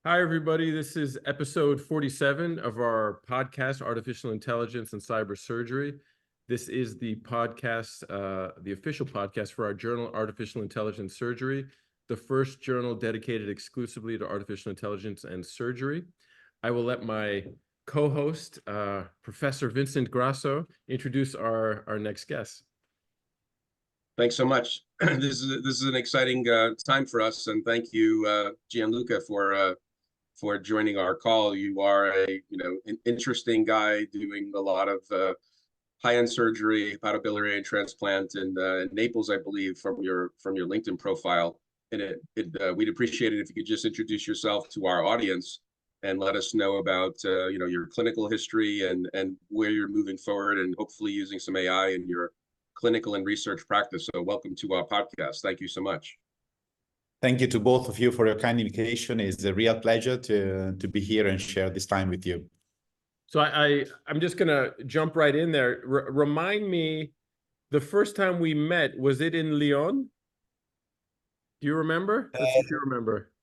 Hi, everybody. This is episode 47 of our podcast, Artificial Intelligence and Cybersurgery. This is the podcast, the official podcast for our journal, Artificial Intelligence Surgery, the first journal dedicated exclusively to artificial intelligence and surgery. I will let my co-host, Professor Vincent Grasso, introduce our next guest. Thanks so much. This is an exciting time for us, and thank you, Gianluca, for joining our call. You are an interesting guy doing a lot of high-end surgery, hepatobiliary and transplant in Naples, I believe, from your LinkedIn profile. And we'd appreciate it if you could just introduce yourself to our audience and let us know about your clinical history and where you're moving forward, and hopefully using some AI in your clinical and research practice. So welcome to our podcast. Thank you so much. Thank you to both of you for your kind invitation. It's a real pleasure to be here and share this time with you. So I'm just gonna jump right in there. Remind me, the first time we met, was it in Lyon? Do you remember? Let's see if you remember.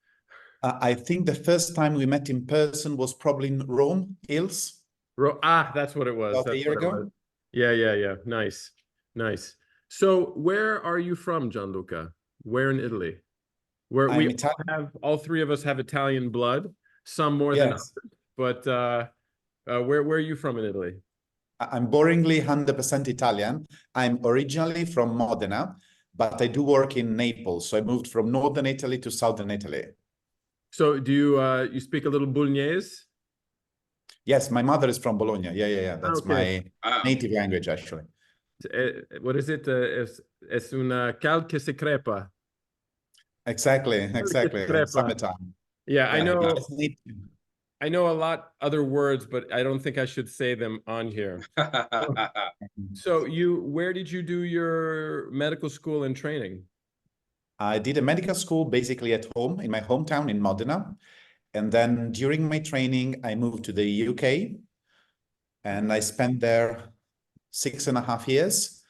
I think the first time we met in person was probably in Rome, Hills. That's what it was. About a year ago. Yeah. Nice. So where are you from, Gianluca? Where in Italy? Where we all three of us have Italian blood, some more than others. But where are you from in Italy? I'm boringly 100% Italian. I'm originally from Modena, but I do work in Naples. So I moved from northern Italy to southern Italy. So do you speak a little Bolognese? Yes, my mother is from Bologna. Yeah. That's my native language, actually. What is it? Es una cal que se crepa. Exactly. Summertime. Yeah, I know a lot other words, but I don't think I should say them on here. So where did you do your medical school and training? I did a medical school basically at home in my hometown in Modena. And then during my training, I moved to the UK and I spent there 6.5 years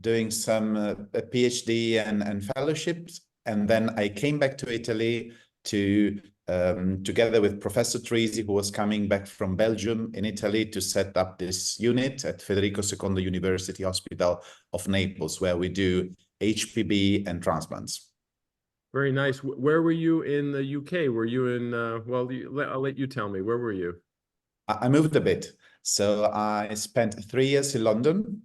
doing some PhD and fellowships. And then I came back to Italy to together with Professor Trisi, who was coming back from Belgium in Italy, to set up this unit at Federico II University Hospital of Naples, where we do HPB and transplants. Very nice. Where were you in the UK? Were you in, I'll let you tell me. Where were you? I moved a bit. So I spent 3 years in London,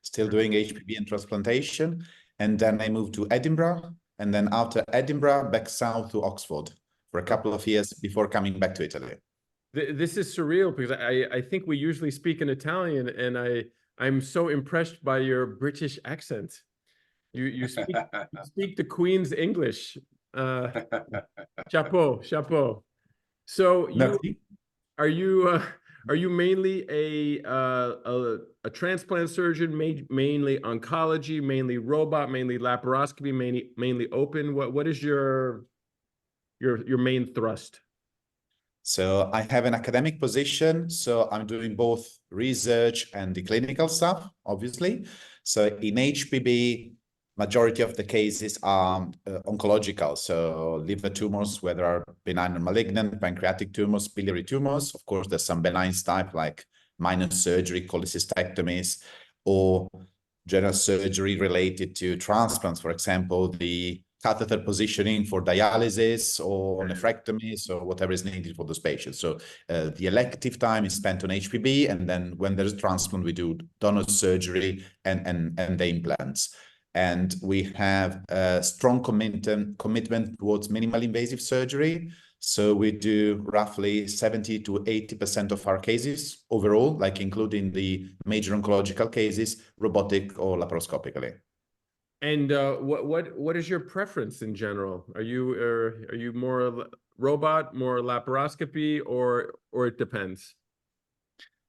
still doing HPB and transplantation. And then I moved to Edinburgh. And then after Edinburgh, back south to Oxford for a couple of years before coming back to Italy. This is surreal because I think we usually speak in Italian, and I'm so impressed by your British accent. You speak the Queen's English. Chapeau. So are you mainly a transplant surgeon, mainly oncology, mainly robot, mainly laparoscopy, mainly open? What is your main thrust? So I have an academic position, so I'm doing both research and the clinical stuff, obviously. So in HPB, majority of the cases are oncological, so liver tumors, whether are benign or malignant, pancreatic tumors, biliary tumors. Of course, there's some benign type like minor surgery, cholecystectomies, or general surgery related to transplants, for example, the catheter positioning for dialysis or nephrectomies or whatever is needed for those patients. So the elective time is spent on HPB, and then when there's transplant, we do donor surgery and the implants. And we have a strong commitment towards minimal invasive surgery. So we do roughly 70 to 80% of our cases overall, like including the major oncological cases, robotic or laparoscopically. And what is your preference in general? Are you more robot, more laparoscopy, or it depends?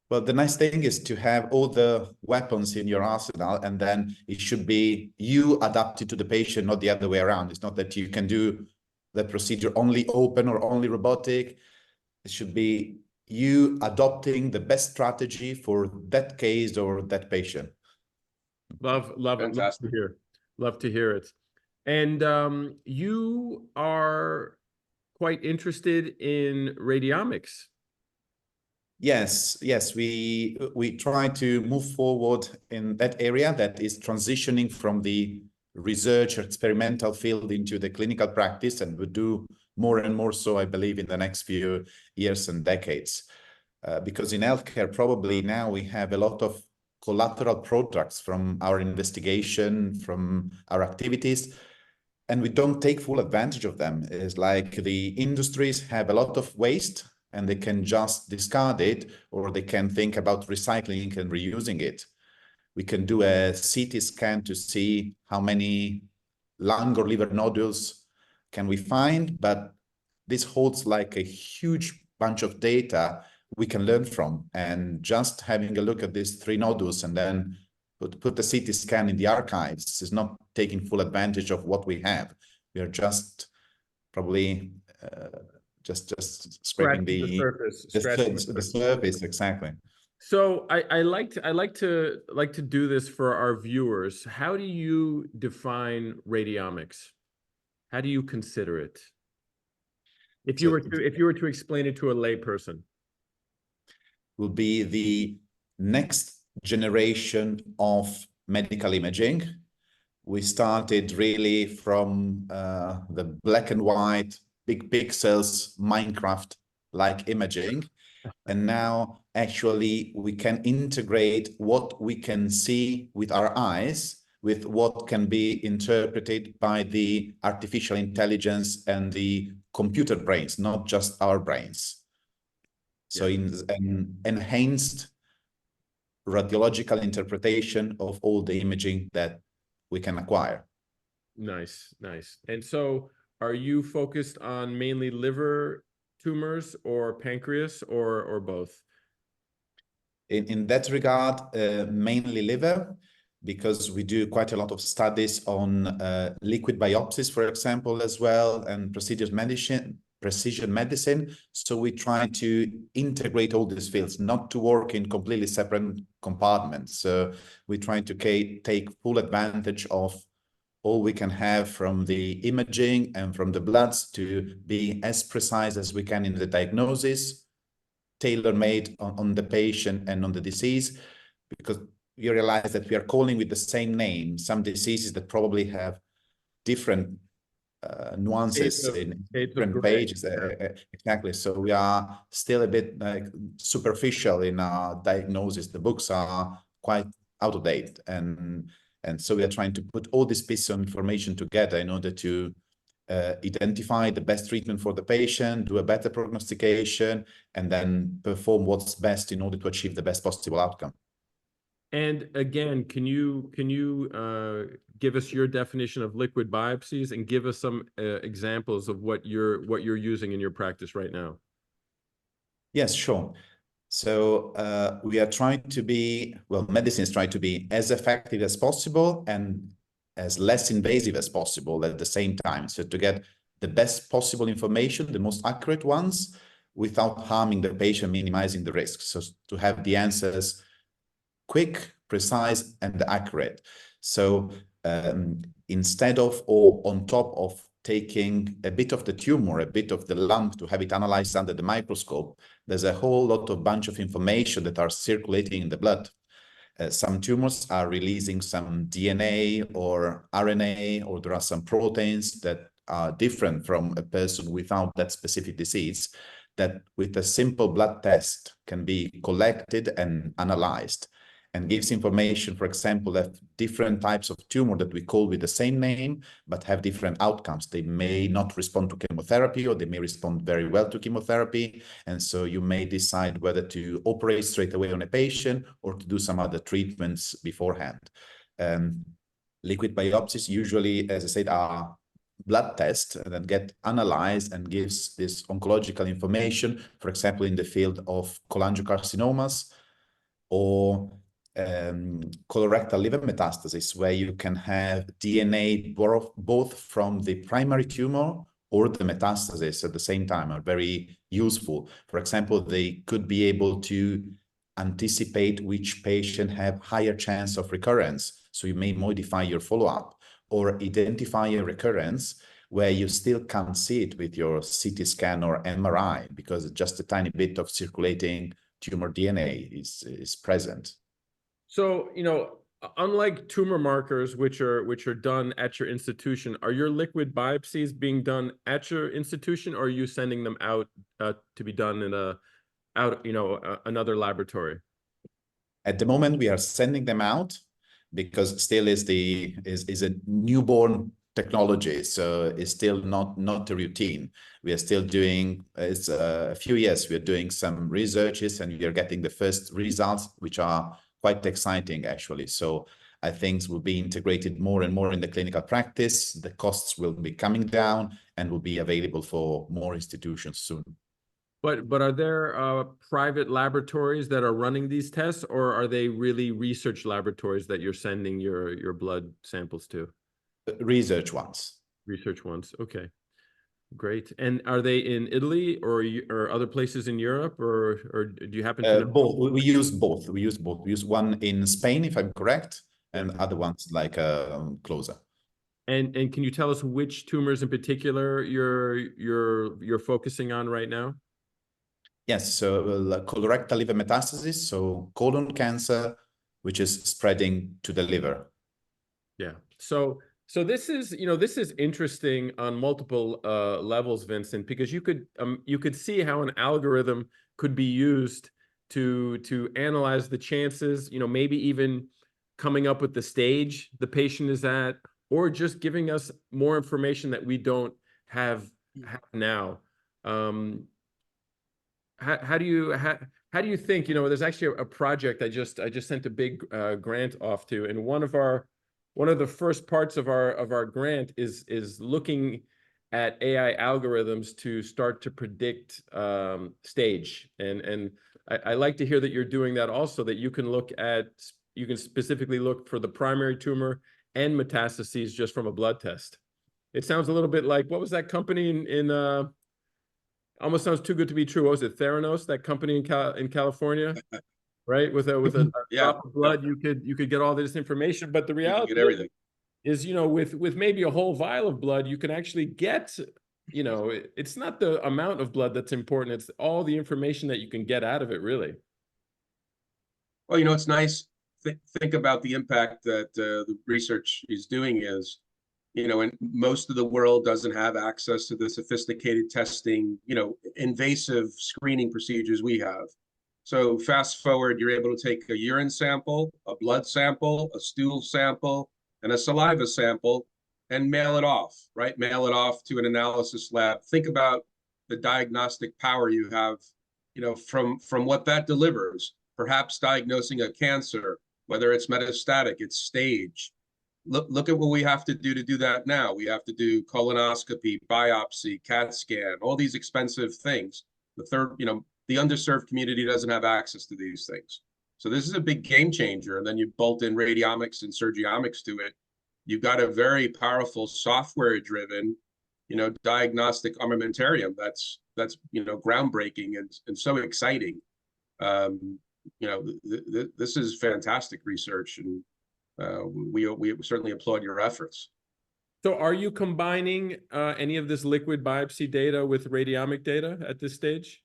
Well, the nice thing is to have all the weapons in your arsenal, and then it should be you adapted to the patient, not the other way around. It's not that you can do the procedure only open or only robotic. It should be you adopting the best strategy for that case or that patient. Love to hear it. And you are quite interested in radiomics. Yes, we try to move forward in that area that is transitioning from the research or experimental field into the clinical practice, and we do more and more so, I believe, in the next few years and decades. Because in healthcare, probably now we have a lot of collateral products from our investigation, from our activities, and we don't take full advantage of them. It's like the industries have a lot of waste and they can just discard it, or they can think about recycling and reusing it. We can do a CT scan to see how many lung or liver nodules can we find, but this holds like a huge bunch of data we can learn from. And just having a look at these 3 nodules and then put the CT scan in the archives is not taking full advantage of what we have. We are just probably just scraping the surface, exactly. So I like to do this for our viewers. How do you define radiomics? How do you consider it? If you were to explain it to a layperson. Will be the next generation of medical imaging. We started really from the black and white, big pixels, Minecraft-like imaging. And now actually we can integrate what we can see with our eyes with what can be interpreted by the artificial intelligence and the computer brains, not just our brains. So in an enhanced radiological interpretation of all the imaging that we can acquire. Nice. And so are you focused on mainly liver tumors or pancreas or both? In that regard, mainly liver, because we do quite a lot of studies on liquid biopsies, for example, as well, and precision medicine. So we try to integrate all these fields, not to work in completely separate compartments. So we try to take full advantage of all we can have from the imaging and from the bloods to be as precise as we can in the diagnosis, tailor-made on the patient and on the disease, because you realize that we are calling with the same name some diseases that probably have different nuances in different pages. Exactly. So we are still a bit like superficial in our diagnosis. The books are quite out of date, and so we are trying to put all these pieces of information together in order to identify the best treatment for the patient, do a better prognostication, and then perform what's best in order to achieve the best possible outcome. And again, can you give us your definition of liquid biopsies and give us some examples of what you're using in your practice right now? Yes, sure. So we are trying to be, medicine is trying to be as effective as possible and as less invasive as possible at the same time. So to get the best possible information, the most accurate ones, without harming the patient, minimizing the risks. So to have the answers quick, precise, and accurate. So instead of or on top of taking a bit of the tumor, a bit of the lump to have it analyzed under the microscope, there's a whole lot of bunch of information that are circulating in the blood. Some tumors are releasing some DNA or RNA, or there are some proteins that are different from a person without that specific disease, that with a simple blood test can be collected and analyzed, and gives information, for example, that different types of tumor that we call with the same name, but have different outcomes. They may not respond to chemotherapy, or they may respond very well to chemotherapy. And so you may decide whether to operate straight away on a patient or to do some other treatments beforehand. Liquid biopsies usually, as I said, are blood tests that get analyzed and gives this oncological information, for example, in the field of cholangiocarcinomas or colorectal liver metastasis, where you can have DNA both from the primary tumor or the metastasis at the same time, are very useful. For example, they could be able to anticipate which patient have higher chance of recurrence. So you may modify your follow-up or identify a recurrence where you still can't see it with your CT scan or MRI because just a tiny bit of circulating tumor DNA is present. So, unlike tumor markers, which are done at your institution, are your liquid biopsies being done at your institution, or are you sending them out to be done in another laboratory? At the moment, we are sending them out because still is a newborn technology, so it's still not a routine. We are still doing it's a few years. We are doing some researches, and we are getting the first results, which are quite exciting actually. So I think will be integrated more and more in the clinical practice. The costs will be coming down and will be available for more institutions soon. But are there private laboratories that are running these tests, or are they really research laboratories that you're sending your blood samples to? Research ones. Research ones. Okay, great. And are they in Italy or other places in Europe, or do you happen to know? Both. We use both. We use one in Spain, if I'm correct, and other ones like closer. And can you tell us which tumors in particular you're focusing on right now? Yes, so colorectal liver metastasis, so colon cancer, which is spreading to the liver. Yeah. So this is interesting on multiple levels, Vincent, because you could see how an algorithm could be used to analyze the chances, maybe even coming up with the stage the patient is at, or just giving us more information that we don't have now. How do you think, there's actually a project I just sent a big grant off to, and one of the first parts of our grant is looking at AI algorithms to start to predict stage, and I like to hear that you're doing that also, that you can specifically look for the primary tumor and metastases just from a blood test. It sounds a little bit like, what was that company in almost sounds too good to be true. What was it? Theranos, that company in California, right? With a drop of blood, you could get all this information. But the reality is, with maybe a whole vial of blood, you can actually get, it's not the amount of blood that's important. It's all the information that you can get out of it, really. Well, it's nice. Think about the impact that the research is doing is, and most of the world doesn't have access to the sophisticated testing, invasive screening procedures we have. So fast forward, you're able to take a urine sample, a blood sample, a stool sample, and a saliva sample and mail it off, right? Mail it off to an analysis lab. Think about the diagnostic power you have, from what that delivers, perhaps diagnosing a cancer, whether it's metastatic, it's stage. Look at what we have to do that now. We have to do colonoscopy, biopsy, CAT scan, all these expensive things. The underserved community doesn't have access to these things. So this is a big game changer. And then you bolt in radiomics and surgeomics to it. You've got a very powerful software-driven, diagnostic armamentarium that's groundbreaking and so exciting. This is fantastic research, and we certainly applaud your efforts. So are you combining any of this liquid biopsy data with radiomic data at this stage?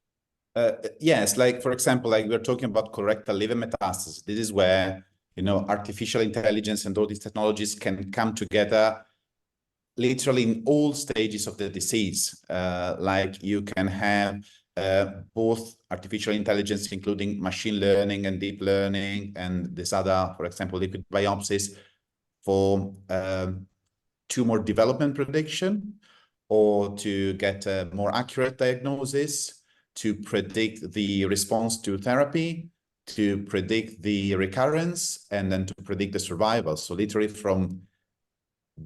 Yes, like for example, like we're talking about colorectal liver metastasis. This is where, artificial intelligence and all these technologies can come together literally in all stages of the disease. Like you can have both artificial intelligence, including machine learning and deep learning, and this other, for example, liquid biopsies for tumor development prediction, or to get a more accurate diagnosis, to predict the response to therapy, to predict the recurrence, and then to predict the survival. So literally from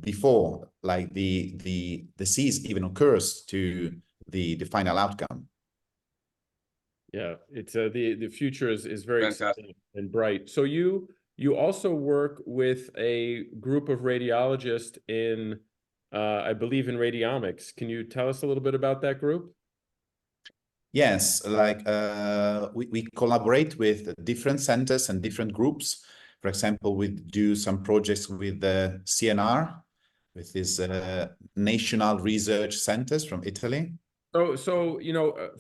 before, like the disease even occurs, to the final outcome. Yeah, it's the future is very exciting and bright. So you also work with a group of radiologists in, I believe, in radiomics. Can you tell us a little bit about that group? Yes, like we collaborate with different centers and different groups. For example, we do some projects with the CNR, with these national research centers from Italy. So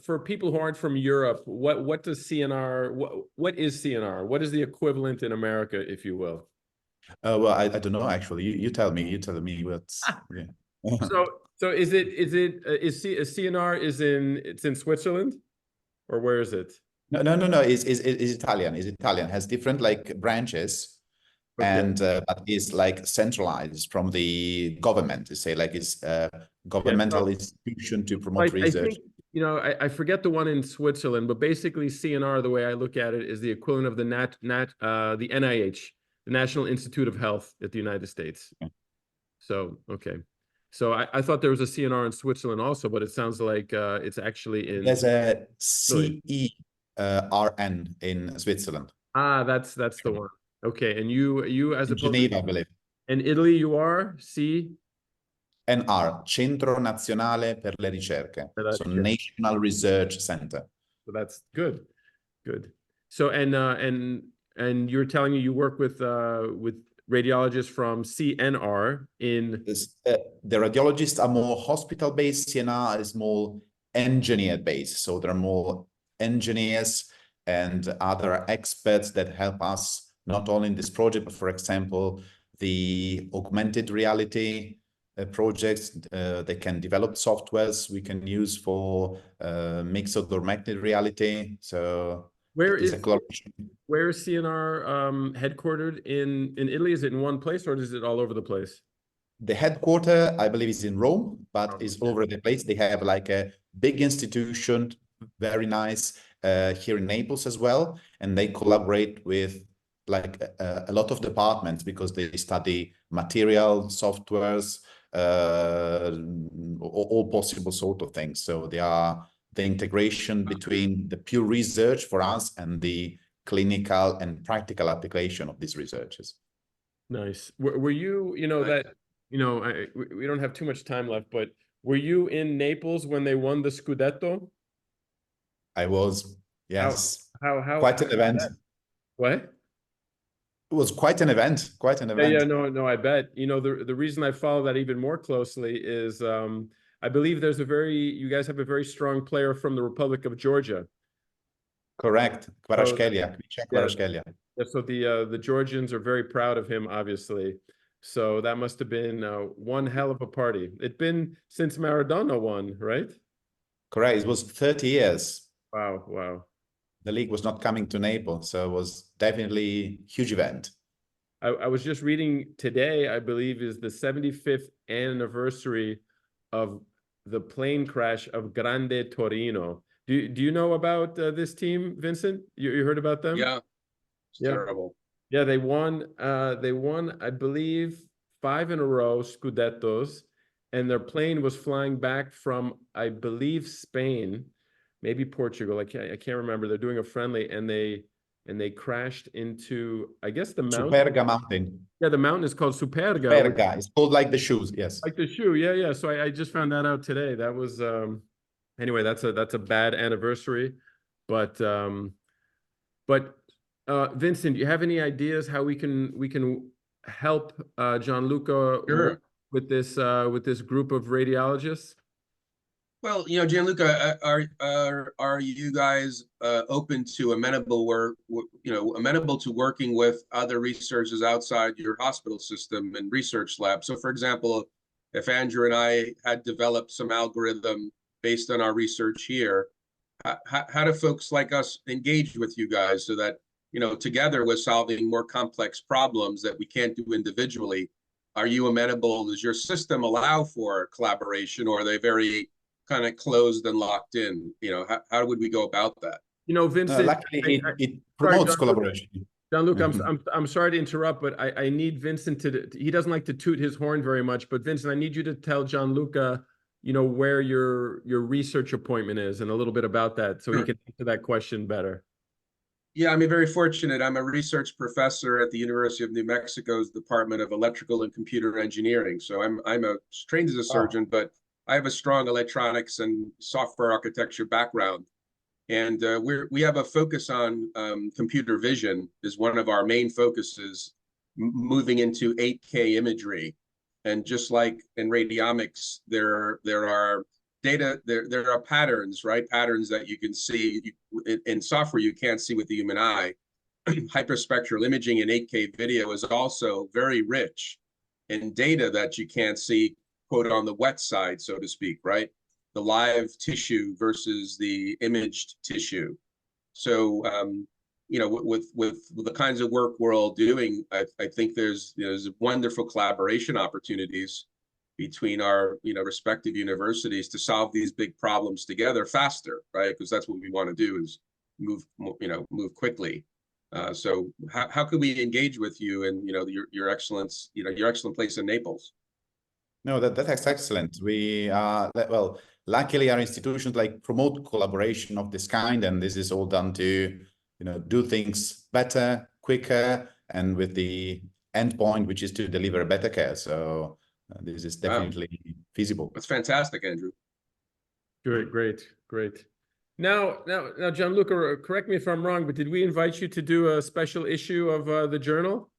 for people who aren't from Europe, what does CNR? What is CNR? What is the equivalent in America, if you will? Well, I don't know actually. You tell me. You tell me what's. Yeah. So is CNR it's in Switzerland, or where is it? No. Is Italian. Is Italian. Has different like branches, Okay. and but is like centralized from the government. To say like it's a governmental institution to promote research. I think, I forget the one in Switzerland, but basically CNR, the way I look at it, is the equivalent of the the NIH, the National Institute of Health at the United States. Yeah. So, okay. So I thought there was a CNR in Switzerland also, but it sounds like it's actually in. There's a CERN in Switzerland. Ah, that's the one. Okay, and you as in Geneva, I believe. In Italy, you are NR, Centro Nazionale per le Ricerche, so National Research Center. So that's good. So and you're telling me you work with radiologists from CNR in. The radiologists are more hospital-based. CNR is more engineer-based, so there are more engineers and other experts that help us not only in this project, but for example, the augmented reality projects. They can develop softwares we can use for mixed or augmented reality. So where is CNR headquartered in Italy? Is it in one place, or is it all over the place? The headquarter, I believe, is in Rome, but is all over the place. They have like a big institution, very nice, here in Naples as well, and they collaborate with like a lot of departments because they study material, softwares, all possible sort of things. So they are the integration between the pure research for us and the clinical and practical application of these researches. Nice. Were you, we don't have too much time left, but were you in Naples when they won the Scudetto? I was, yes. How quite an event. What? It was quite an event. Yeah, no, I bet. The reason I follow that even more closely is I believe you guys have a very strong player from the Republic of Georgia. Correct. Kvaratskhelia. Yeah, so the Georgians are very proud of him, obviously. So that must have been one hell of a party. It's been since Maradona won, right? Correct. It was 30 years. Wow. The league was not coming to Naples, so it was definitely a huge event. I was just reading today, I believe, is the 75th anniversary of the plane crash of Grande Torino. Do you know about this team, Vincent? You heard about them? Yeah. It's terrible. Yeah, they won, I believe, 5 in a row, Scudettos, and their plane was flying back from, I believe, Spain, maybe Portugal. I can't remember. They're doing a friendly, and they crashed into, I guess, the mountain. Superga mountain. Yeah, the mountain is called Superga. Superga. It's called like the shoes. Yes. Like the shoe. Yeah. So I just found that out today. That was anyway. That's a bad anniversary, but Vincent, do you have any ideas how we can help Gianluca with this group of radiologists? Well, Gianluca, are you guys open to amenable to working with other researchers outside your hospital system and research lab? So, for example, if Andrew and I had developed some algorithm based on our research here, how do folks like us engage with you guys so that together we're solving more complex problems that we can't do individually? Are you amenable? Does your system allow for collaboration, or are they very kind of closed and locked in? How would we go about that? Vincent, luckily it promotes collaboration. Gianluca, I'm sorry to interrupt, but I need Vincent he doesn't like to toot his horn very much, but Vincent, I need you to tell Gianluca, where your research appointment is and a little bit about that, so he can answer that question better. Yeah, I'm very fortunate. I'm a research professor at the University of New Mexico's Department of Electrical and Computer Engineering. So I'm trained as a surgeon, but I have a strong electronics and software architecture background. And we have a focus on computer vision is one of our main focuses, moving into 8K imagery. And just like in radiomics, there are data, there are patterns, right? Patterns that you can see in software you can't see with the human eye. Hyperspectral imaging in 8K video is also very rich in data that you can't see, quote, on the wet side, so to speak, right? The live tissue versus the imaged tissue. So, you know, with the kinds of work we're all doing, I think there's wonderful collaboration opportunities between our respective universities to solve these big problems together faster, right? Because that's what we want to do, is move quickly. So how could we engage with you and your excellence, your excellent place in Naples? No, that's excellent. We well, luckily our institutions like promote collaboration of this kind, and this is all done to do things better, quicker, and with the end point, which is to deliver better care. So this is definitely feasible. That's fantastic, Andrew. Great. Now, Gianluca, correct me if I'm wrong, but did we invite you to do a special issue of the journal?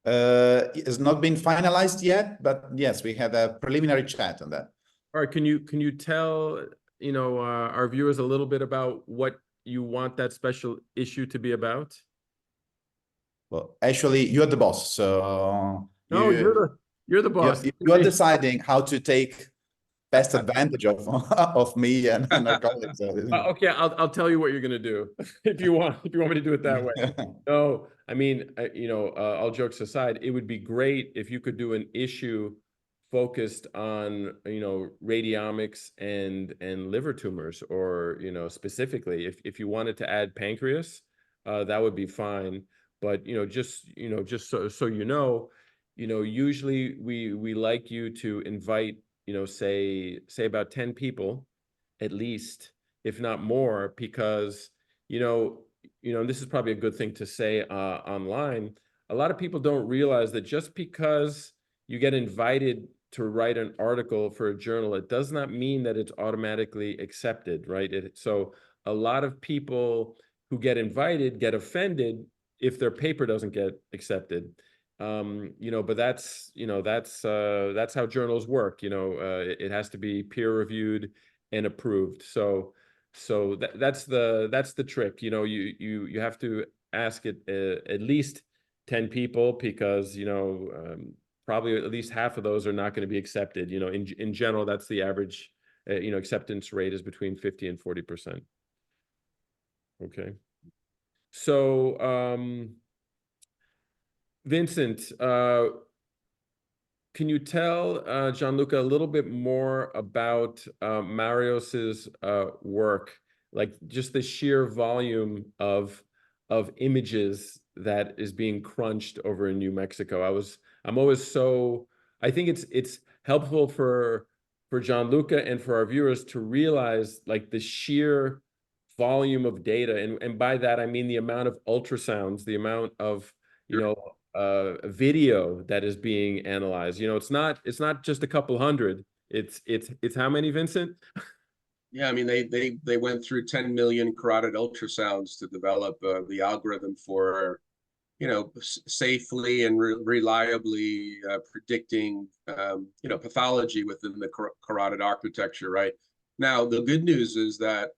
It's not been finalized yet, but yes, we had a preliminary chat on that. All right, can you tell our viewers a little bit about what you want that special issue to be about? Well, actually, you're the boss, so no, you're the boss. You're deciding how to take best advantage of me and our colleagues. Okay, I'll tell you what you're gonna do if you want me to do it that way. No, I mean, all jokes aside, it would be great if you could do an issue focused on radiomics and liver tumors, or specifically if you wanted to add pancreas, that would be fine. But just so usually we like you to invite say about 10 people at least, if not more, because this is probably a good thing to say online. A lot of people don't realize that just because you get invited to write an article for a journal, it does not mean that it's automatically accepted, right? So a lot of people who get invited get offended if their paper doesn't get accepted. But that's how journals work. It has to be peer reviewed and approved. So that's the trick. You have to ask it at least 10 people, because probably at least half of those are not going to be accepted. In general, that's the average. Acceptance rate is between 50 and 40%. Okay. So Vincent, can you tell Gianluca a little bit more about Marios's work, like just the sheer volume of images that is being crunched over in New Mexico? I think it's helpful for Gianluca and for our viewers to realize like the sheer volume of data, and by that I mean the amount of ultrasounds, the amount of video that is being analyzed. It's not just a couple hundred. It's how many, Vincent? Yeah, I mean they went through 10 million carotid ultrasounds to develop the algorithm for safely and reliably predicting pathology within the carotid architecture. Right now, the good news is that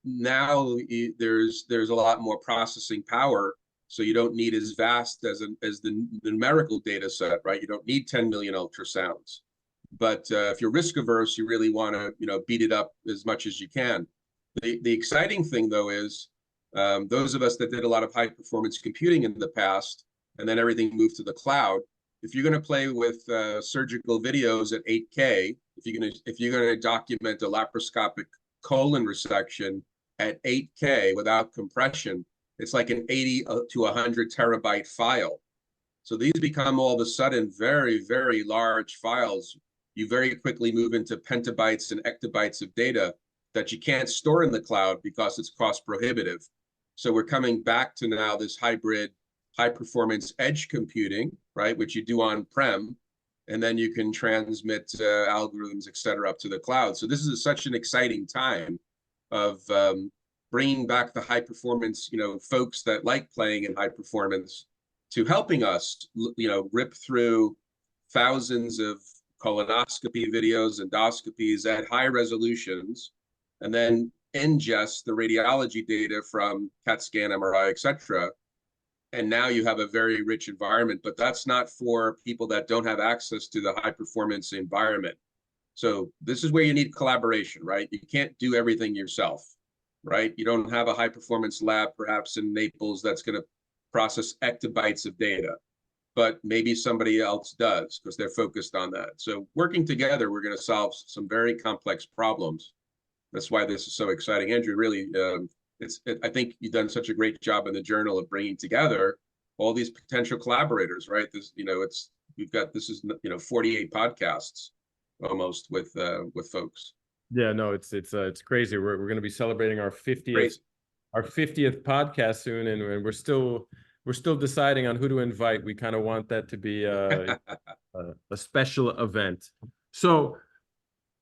now there's a lot more processing power. So you don't need as vast as the numerical data set, right? You don't need 10 million ultrasounds. But if you're risk averse, you really want to beat it up as much as you can. The exciting thing though is those of us that did a lot of high performance computing in the past, and then everything moved to the cloud. If you're going to play with surgical videos at 8K, if you're going to document a laparoscopic colon resection at 8K without compression, it's like an 80 to 100 terabyte file. So these become all of a sudden very, very large files. You very quickly move into petabytes and exabytes of data that you can't store in the cloud because it's cost prohibitive. So we're coming back to now this hybrid high performance edge computing, right, which you do on-prem, and then you can transmit algorithms, et cetera, up to the cloud. So this is such an exciting time of bringing back the high performance, folks that like playing in high performance, to helping us, rip through thousands of colonoscopy videos, endoscopies at high resolutions, and then ingest the radiology data from CAT scan, MRI, etc. And now you have a very rich environment, but that's not for people that don't have access to the high performance environment. So this is where you need collaboration, right? You can't do everything yourself, right? You don't have a high performance lab, perhaps in Naples, that's going to process exabytes of data, but maybe somebody else does because they're focused on that. So working together, we're going to solve some very complex problems. That's why this is so exciting. Andrew, really, I think you've done such a great job in the journal of bringing together all these potential collaborators, right? This, this is 48 podcasts almost with folks. Yeah, no, it's crazy. We're going to be celebrating our 50th Crazy. our 50th podcast soon, and we're still deciding on who to invite. We kind of want that to be a special event. So,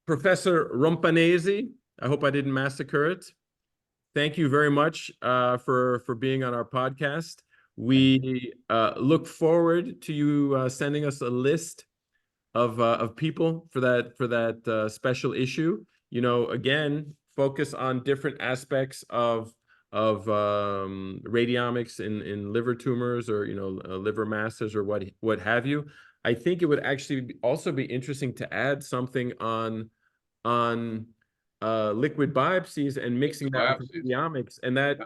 Professor Rompianesi, I hope I didn't massacre it. Thank you very much for being on our podcast. We look forward to you sending us a list of people for that special issue. Again, focus on different aspects of radiomics in liver tumors or liver masses or what have you. I think it would actually also be interesting to add something on liquid biopsies and mixing that with radiomics, and that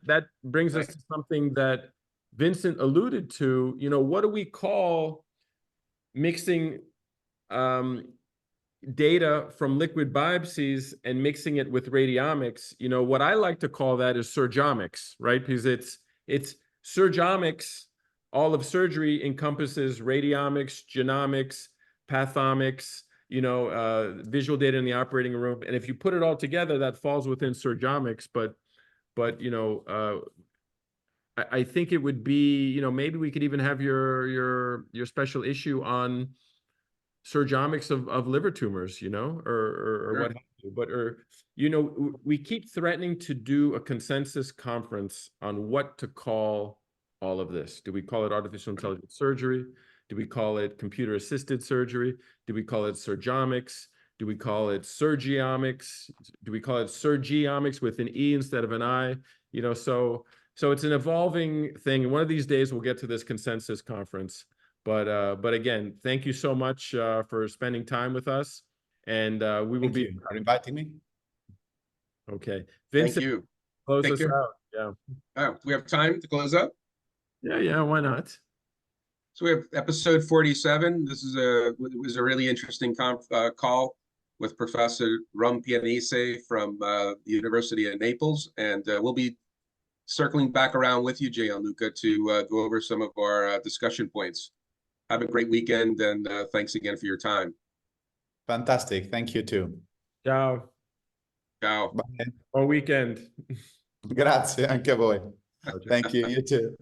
that brings us to something that Vincent alluded to. What do we call mixing data from liquid biopsies and mixing it with radiomics? What I like to call that is surgeomics, right? Because it's surgeomics. All of surgery encompasses radiomics, genomics, pathomics, visual data in the operating room. And if you put it all together, that falls within surgeomics. But I think it would be, maybe we could even have your special issue on surgeomics of liver tumors, or Sure. what have you. But we keep threatening to do a consensus conference on what to call all of this. Do we call it artificial intelligence surgery? Do we call it computer assisted surgery? Do we call it surgeomics? Do we call it surgeomics? Do we call it surgeomics with an E instead of an I? So it's an evolving thing. And one of these days we'll get to this consensus conference. But again, thank you so much for spending time with us. And we will be for inviting me. Okay. Vincent, Thank you. close Take us care. out. Yeah. Oh, we have time to close up? Yeah, why not? So we have episode 47. This was a really interesting call with Professor Rompianesi from the University of Naples. And we'll be circling back around with you, Gianluca, to go over some of our discussion points. Have a great weekend, and thanks again for your time. Fantastic. Thank you too. Ciao. Ciao. Bye. Buon weekend. Grazie anche a voi. Thank you. You too.